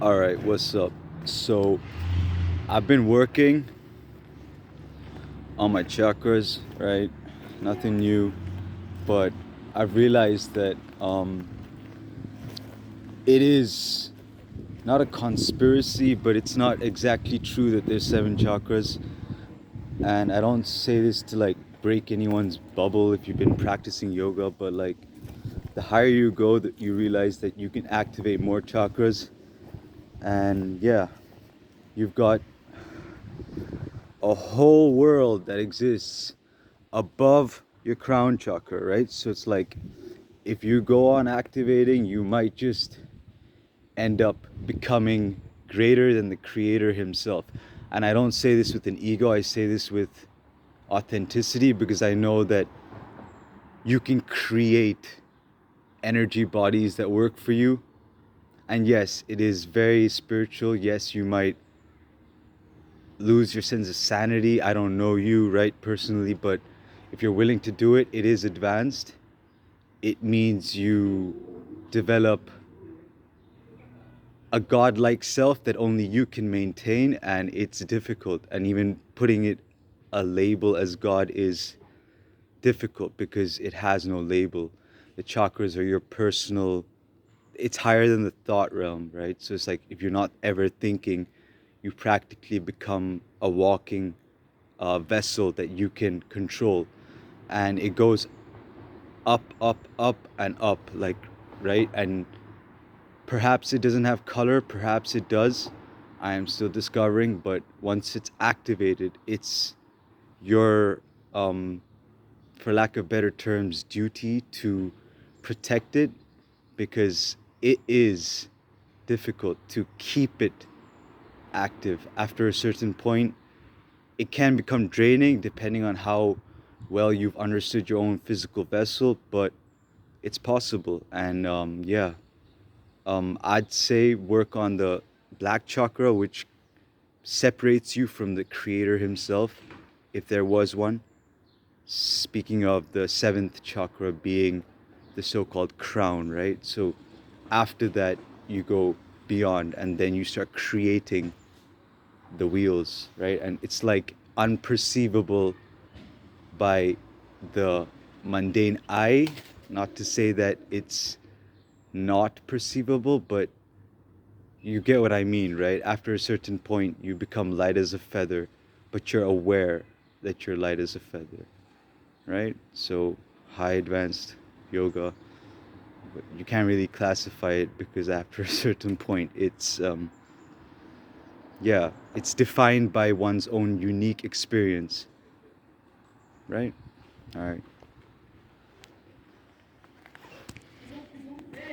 All right, what's up? So, I've been working on my chakras, right? Nothing new, but I've realized that it is not a conspiracy, but it's not exactly true that there's seven chakras. And I don't say this to like break anyone's bubble if you've been practicing yoga, but like the higher you go, that you realize that you can activate more chakras. And yeah, you've got a whole world that exists above your crown chakra, right? So it's like if you go on activating, you might just end up becoming greater than the creator himself. And I don't say this with an ego, I say this with authenticity because I know that you can create energy bodies that work for you. And yes, it is very spiritual. Yes, you might lose your sense of sanity. I don't know you, right, personally, but if you're willing to do it, it is advanced. It means you develop a godlike self that only you can maintain, and it's difficult. And even putting it a label as God is difficult because it has no label. The chakras are your personal, it's higher than the thought realm, right? So it's like if you're not ever thinking, you practically become a walking vessel that you can control. And it goes up, up, up, and up, like, right? And perhaps it doesn't have color, perhaps it does. I am still discovering, but once it's activated, it's your, um, for lack of better terms, duty to protect it because it is difficult to keep it active. After a certain point, it can become draining depending on how well you've understood your own physical vessel, but it's possible. And yeah, I'd say work on the black chakra, which separates you from the creator himself, if there was one. Speaking of the seventh chakra being the so called crown, right? So after that, you go beyond and then you start creating the wheels, right? And it's like unperceivable by the mundane eye. Not to say that it's not perceivable, but you get what I mean, right? After a certain point, you become light as a feather, but you're aware that you're light as a feather, right? So, high advanced yoga, but you can't really classify it because after a certain point, yeah, it's defined by one's own unique experience, right? All right.